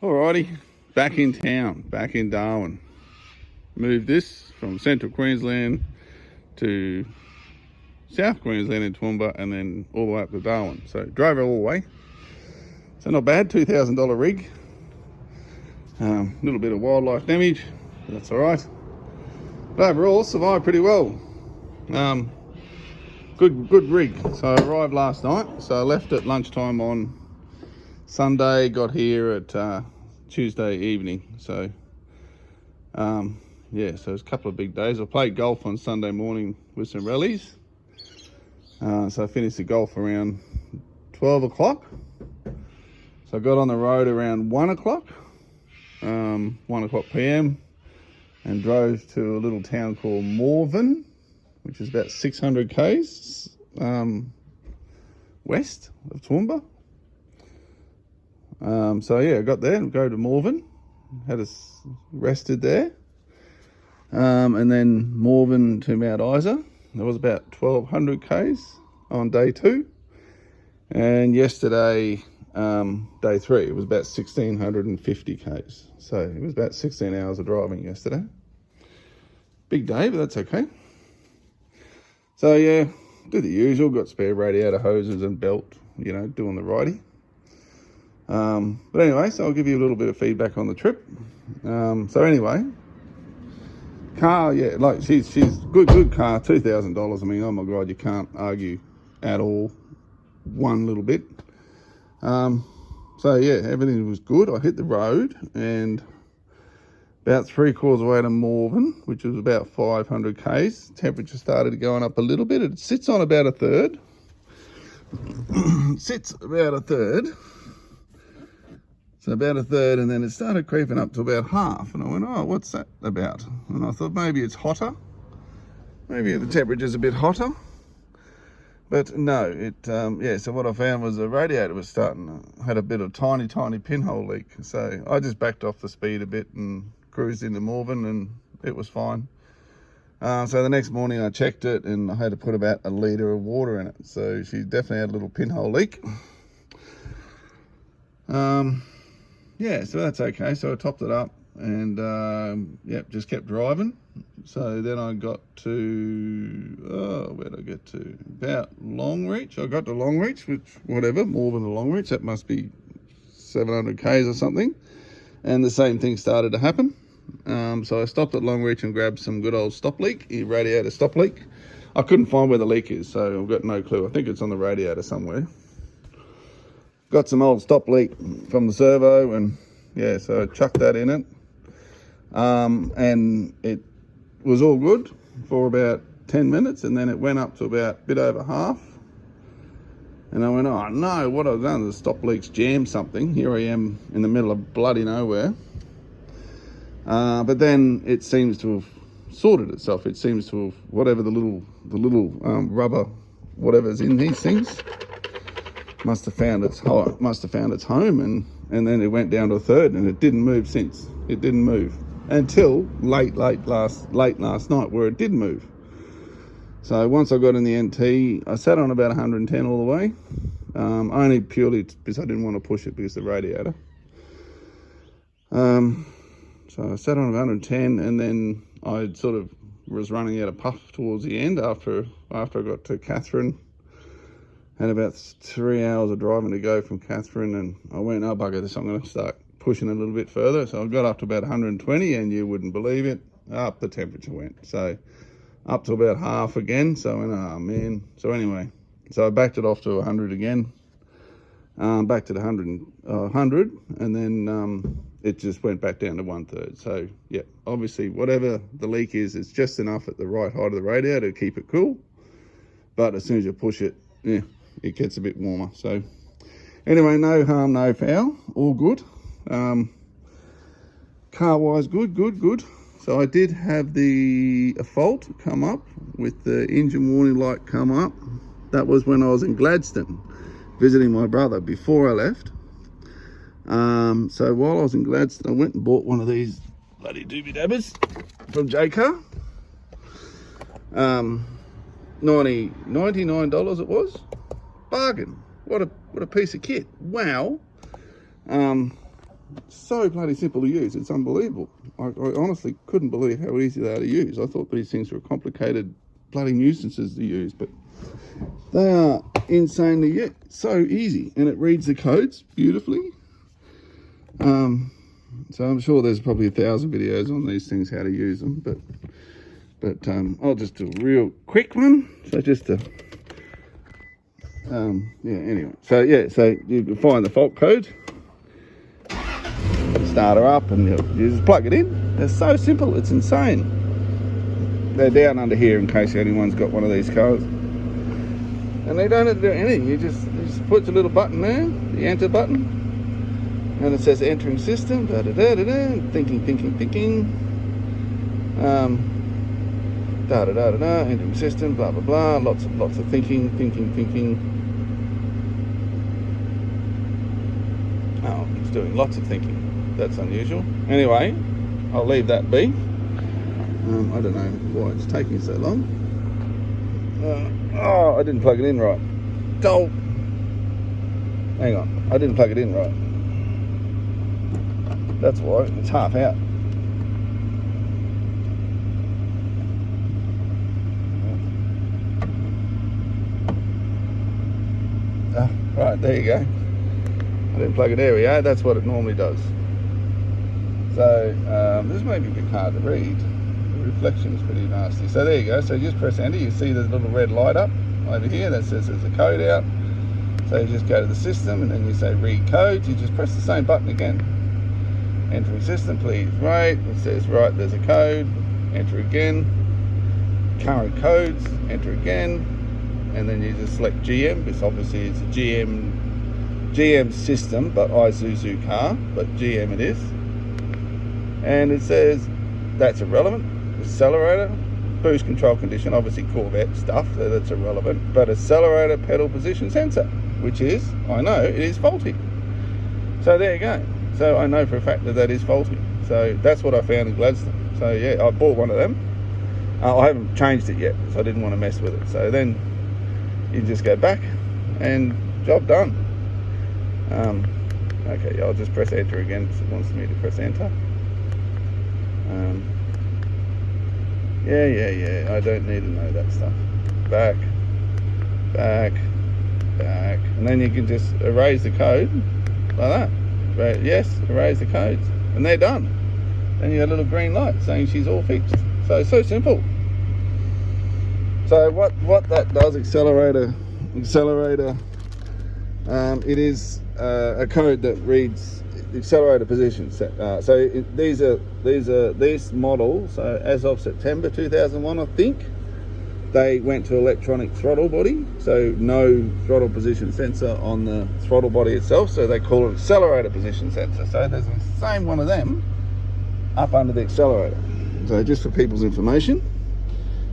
Alrighty, back in town, back in Darwin. Moved this from central Queensland to south Queensland in Toowoomba and then all the way up to Darwin. So drove it all the way. So not bad, $2,000 rig. Little bit of wildlife damage, but that's alright. But overall, survived pretty well. Good rig. So I arrived last night. So I left at lunchtime on Sunday, got here at Tuesday evening. So yeah, so it's a couple of big days. I played golf on Sunday morning with some rallies. So I finished the golf around 12 o'clock. So I got on the road around 1 o'clock, 1 o'clock PM, and drove to a little town called Morven, which is about 600 k's west of Toowoomba. So yeah, I got there and go to Morven, had us rested there, and then Morven to Mount Isa. That was about 1200 k's on day 2, and yesterday, day 3, it was about 1650 k's. So it was about 16 hours of driving yesterday. Big day, but that's okay. So yeah, do the usual, got spare radiator hoses and belt, you know, doing the righty. But anyway, so I'll give you a little bit of feedback on the trip. So anyway, car, yeah, like she's good car, $2,000. I mean, oh my God, you can't argue at all, one little bit. So yeah, everything was good. I hit the road and about 3/4 way to Morven, which was about 500 k's. Temperature started going up a little bit. It sits on about a third. So about a third, and then it started creeping up to about half. And I went, oh, what's that about? And I thought maybe it's hotter. Maybe the temperature's a bit hotter. But no, yeah, so what I found was the radiator was had a bit of tiny pinhole leak. So I just backed off the speed a bit and cruised into Morven, and it was fine. So the next morning I checked it, and I had to put about 1 litre of water in it. So she definitely had a little pinhole leak. Yeah, so that's okay. So I topped it up and yeah, just kept driving. So then I got to, where did I get to? About Longreach. I got to Longreach, which, whatever, Morven to Longreach, that must be 700 k's or something. And the same thing started to happen. So I stopped at Longreach and grabbed some good old stop leak, radiator stop leak. I couldn't find where the leak is, so I've got no clue. I think it's on the radiator somewhere. Got some old stop leak from the servo, and yeah, so I chucked that in it. And it was all good for about 10 minutes, and then it went up to about a bit over half. And I went, oh no, what I've done, the stop leak's jammed something. Here I am in the middle of bloody nowhere. But then it seems to have sorted itself. It seems to have, whatever the little rubber, whatever's in these things, must have found its home, and then it went down to a third, and it didn't move since. It didn't move until late last night, where it did move. So once I got in the NT, I sat on about 110 all the way, only purely because I didn't want to push it because of the radiator. So I sat on 110, and then I sort of was running out of puff towards the end after I got to Catherine. Had about 3 hours of driving to go from Catherine, and I went, oh bugger this, I'm going to start pushing a little bit further. So I got up to about 120, and you wouldn't believe it, up the temperature went. So up to about half again. So I went, oh man. So anyway, so I backed it off to 100 again, back to the 100, and then it just went back down to 1/3. So yeah, obviously whatever the leak is, it's just enough at the right height of the radiator to keep it cool. But as soon as you push it, yeah, it gets a bit warmer. So anyway, no harm, no foul, all good. Car wise, good. So I did have a fault come up with the engine warning light come up. That was when I was in Gladstone visiting my brother before I left. So while I was in Gladstone, I went and bought one of these bloody doobie dabbers from J-Car. $99 it was. Bargain. What a piece of kit. Wow. So bloody simple to use. It's unbelievable. I honestly couldn't believe how easy they are to use. I thought these things were complicated bloody nuisances to use, but they are insanely so easy, and it reads the codes beautifully. So I'm sure there's probably 1,000 videos on these things how to use them, but I'll just do a real quick one. So just to anyway. So you can find the fault code, start her up, and you just plug it in. It's so simple, it's insane. They're down under here in case anyone's got one of these cars. And they don't have to do anything. You just put the little button there, the enter button, and it says entering system, thinking, entering system, blah blah blah, lots of thinking. Oh, it's doing lots of thinking. That's unusual. Anyway, I'll leave that be. I don't know why it's taking so long. I didn't plug it in right. Hang on, I didn't plug it in right. That's why it's half out. Right, there you go. I didn't plug it. There we are. That's what it normally does. So this may be a bit hard to read. The reflection is pretty nasty. So there you go. So you just press enter. You see the little red light up over here that says there's a code out. So you just go to the system and then you say read codes. You just press the same button again. Entering system, please wait. It says right, there's a code. Enter again. Current codes. Enter again. And then you just select GM, because obviously it's a GM system, but Isuzu car, but GM it is. And it says that's irrelevant. Accelerator, boost control condition, obviously Corvette stuff, so that's irrelevant. But accelerator pedal position sensor, which is, I know, it is faulty. So there you go. So I know for a fact that is faulty. So that's what I found in Gladstone. So yeah, I bought one of them. I haven't changed it yet, so I didn't want to mess with it. So then you just go back and job done. Okay, I'll just press enter again because it wants me to press enter. Yeah, I don't need to know that stuff. Back, and then you can just erase the code like that. Right, yes, erase the codes, and they're done. Then you got a little green light saying she's all fixed. So simple. So what that does, Excelerator, it is a code that reads accelerator position. These models. So as of September 2001, I think they went to electronic throttle body. So no throttle position sensor on the throttle body itself. So they call it accelerator position sensor. So there's the same one of them up under the accelerator. So just for people's information,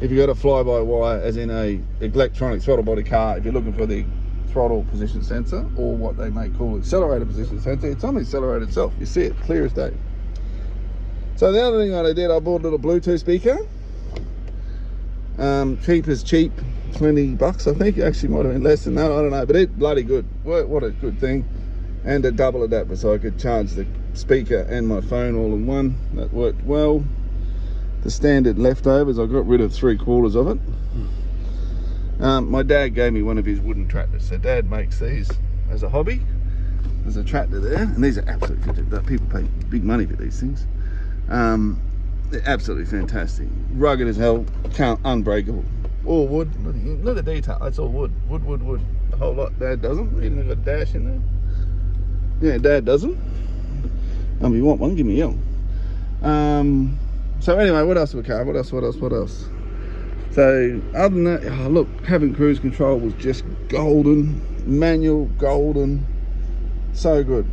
if you've got a fly-by-wire, as in a electronic throttle body car, if you're looking for the throttle position sensor, or what they may call accelerator position sensor, it's on the accelerator itself. You see it clear as day. So the other thing that I did, I bought a little Bluetooth speaker. Cheap as cheap, $20 I think. Actually might have been less than that, I don't know, but it's bloody good. What a good thing. And a double adapter, so I could charge the speaker and my phone all in one. That worked well. The standard leftovers, I got rid of 3/4 of it. My dad gave me one of his wooden tractors. So Dad makes these as a hobby. There's a tractor there, and these are absolutely fantastic. People pay big money for these things. They're absolutely fantastic. Rugged as hell, unbreakable. All wood. Look at the detail. It's all wood. Wood. A whole lot. Dad doesn't. Even got a dash in there. Yeah, Dad doesn't. If you want one, give me a yell. So anyway, what else of a car? What else? So other than that, look, having cruise control was just golden. Manual, golden. So good.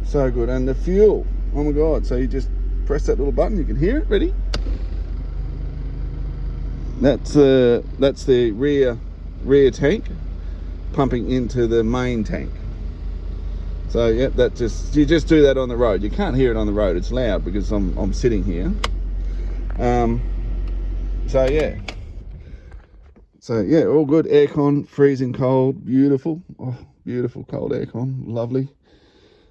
And the fuel, oh my God. So you just press that little button, you can hear it, ready? That's the rear tank pumping into the main tank. So yeah, you just do that on the road. You can't hear it on the road, it's loud because I'm sitting here. So yeah, all good. Aircon, freezing cold, beautiful. Oh, beautiful cold aircon, lovely.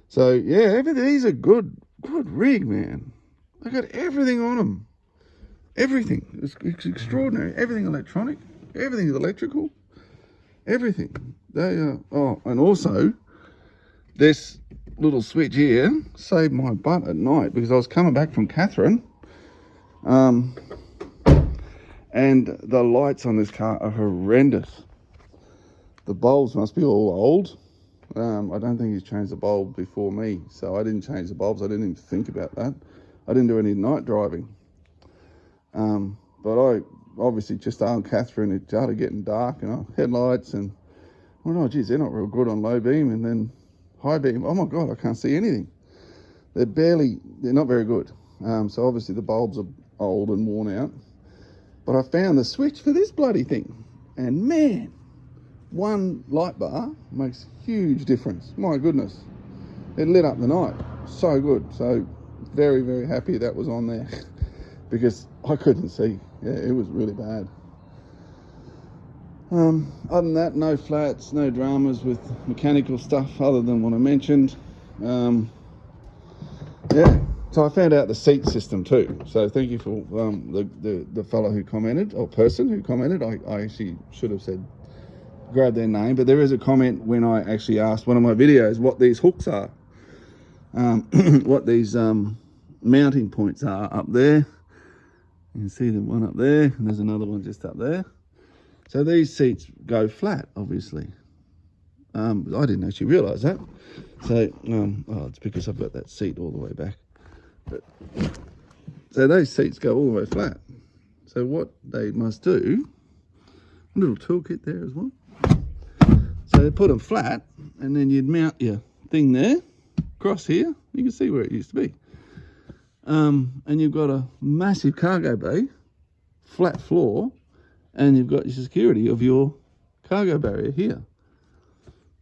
So yeah, these are good good rig, man. They got everything on them. Everything. It's extraordinary. Everything electronic. Everything is electrical. Everything. They oh, and also this little switch here saved my butt at night because I was coming back from Catherine, and the lights on this car are horrendous. The bulbs must be all old. I don't think he's changed the bulb before me, so I didn't change the bulbs. I didn't even think about that. I didn't do any night driving. But I obviously just asked Catherine, it started getting dark, headlights, and well, oh geez, they're not real good on low beam, and then high beam, oh my God, I can't see anything. They're not very good. So obviously the bulbs are old and worn out. But I found the switch for this bloody thing, and man, one light bar makes a huge difference. My goodness, it lit up the night. So good. So very, very happy that was on there because I couldn't see. Yeah, it was really bad. Other than that, no flats, no dramas with mechanical stuff other than what I mentioned. Yeah, so I found out the seat system too. So thank you for the fellow who commented, or person who commented. I actually should have said, grab their name, but there is a comment when I actually asked one of my videos what these hooks are, what these mounting points are up there. You can see the one up there, and there's another one just up there. So these seats go flat, obviously. I didn't actually realise that. So, it's because I've got that seat all the way back. So those seats go all the way flat. So what they must do, a little toolkit there as well. So they put them flat, and then you'd mount your thing there, across here. You can see where it used to be. And you've got a massive cargo bay, flat floor, and you've got your security of your cargo barrier here.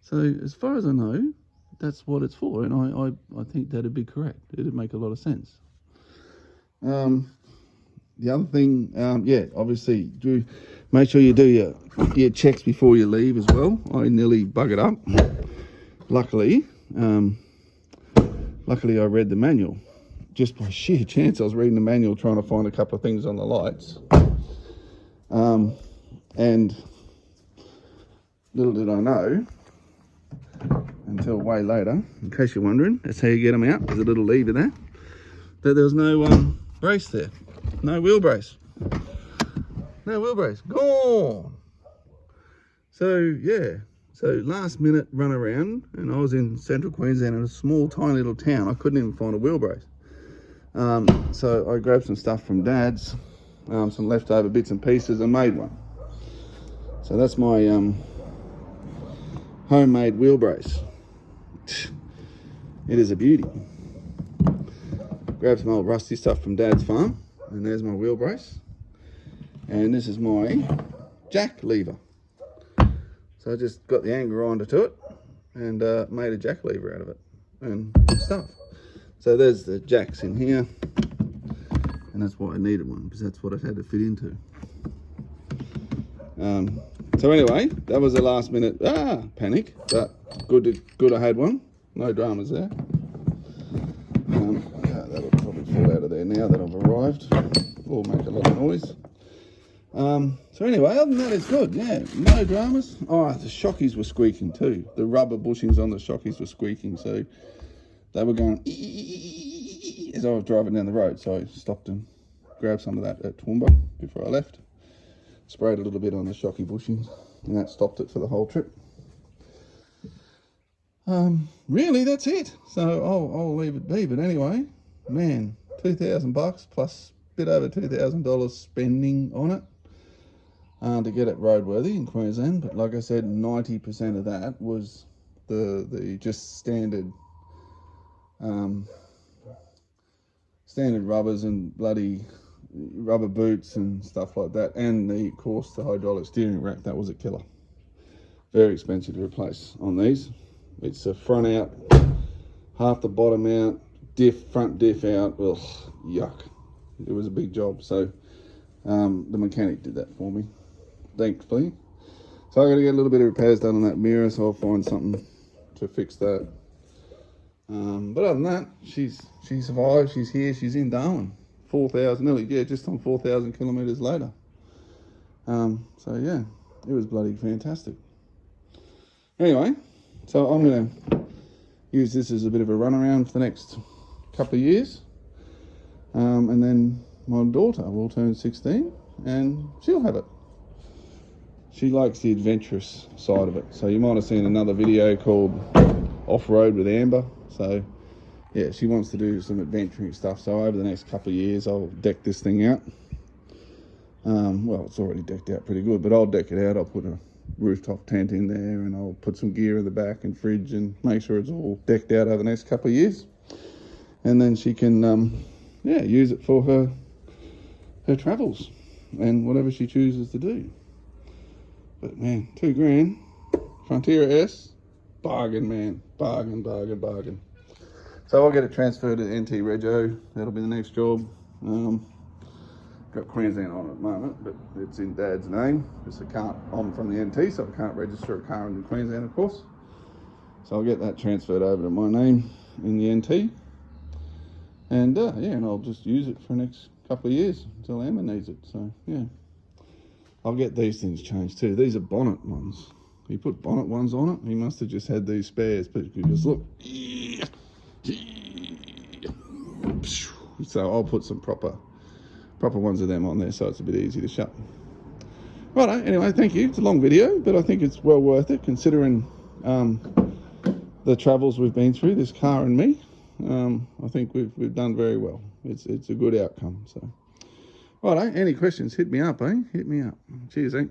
So as far as I know, that's what it's for, and I think that'd be correct. It'd make a lot of sense. The other thing, obviously, make sure you do your checks before you leave as well. I nearly buggered up. Luckily, I read the manual. Just by sheer chance, I was reading the manual trying to find a couple of things on the lights. And little did I know, until way later, in case you're wondering, that's how you get them out. There's a little lever there. That there was no brace there. No wheel brace. No wheel brace. Gone. So, yeah. So, last minute run around, and I was in central Queensland in a small, tiny little town. I couldn't even find a wheel brace. So, I grabbed some stuff from Dad's, some leftover bits and pieces, and made one. So, that's my homemade wheel brace. It is a beauty. Grab some old rusty stuff from Dad's farm, and there's my wheel brace. And this is my jack lever. So I just got the anger onto it and made a jack lever out of it and stuff. So there's the jacks in here, and that's why I needed one, because that's what it had to fit into. So anyway, that was a last minute panic, but good I had one. No dramas there. That'll probably fall out of there now that I've arrived. Or make a lot of noise. So anyway, other than that, it's good. Yeah, no dramas. Oh, the shockies were squeaking too. The rubber bushings on the shockies were squeaking, so they were going as I was driving down the road. So I stopped and grabbed some of that at Toowoomba before I left. Sprayed a little bit on the shocky bushings, and that stopped it for the whole trip. Really, that's it. So I'll leave it be. But anyway, man, $2,000 plus a bit over $2,000 spending on it to get it roadworthy in Queensland. But like I said, 90% of that was the just standard rubbers and bloody rubber boots and stuff like that, and the hydraulic steering rack. That was a killer. Very expensive to replace on these. It's a front out, half the bottom out, front diff out. Ugh, yuck. It was a big job. So the mechanic did that for me, thankfully. So I got to get a little bit of repairs done on that mirror, so I'll find something to fix that. But other than that, she survived. She's here. She's in Darwin. 4,000, nearly, yeah, just on 4,000 kilometres later. So yeah, it was bloody fantastic. Anyway, so I'm going to use this as a bit of a runaround for the next couple of years. And then my daughter will turn 16 and she'll have it. She likes the adventurous side of it. So you might have seen another video called Off-Road with Amber. So yeah, she wants to do some adventuring stuff. So over the next couple of years, I'll deck this thing out. Well, it's already decked out pretty good, but I'll deck it out. I'll put a rooftop tent in there and I'll put some gear in the back and fridge and make sure it's all decked out over the next couple of years. And then she can, yeah, use it for her travels and whatever she chooses to do. But man, $2,000, Frontera S, bargain, man, bargain, bargain, bargain. So I'll get it transferred to NT Rego. That'll be the next job. Got Queensland on at the moment, but it's in Dad's name because I'm from the NT, so I can't register a car in Queensland, of course. So I'll get that transferred over to my name in the NT, and yeah, and I'll just use it for the next couple of years until Emma needs it. So yeah, I'll get these things changed too. These are bonnet ones. He put bonnet ones on it. He must have just had these spares, but you just look. So I'll put some proper ones of them on there so it's a bit easy to shut. Righto, anyway, thank you. It's a long video, but I think it's well worth it considering the travels we've been through, this car and me. I think we've done very well. It's a good outcome. So, righto, any questions, hit me up, eh? Hit me up. Cheers, eh?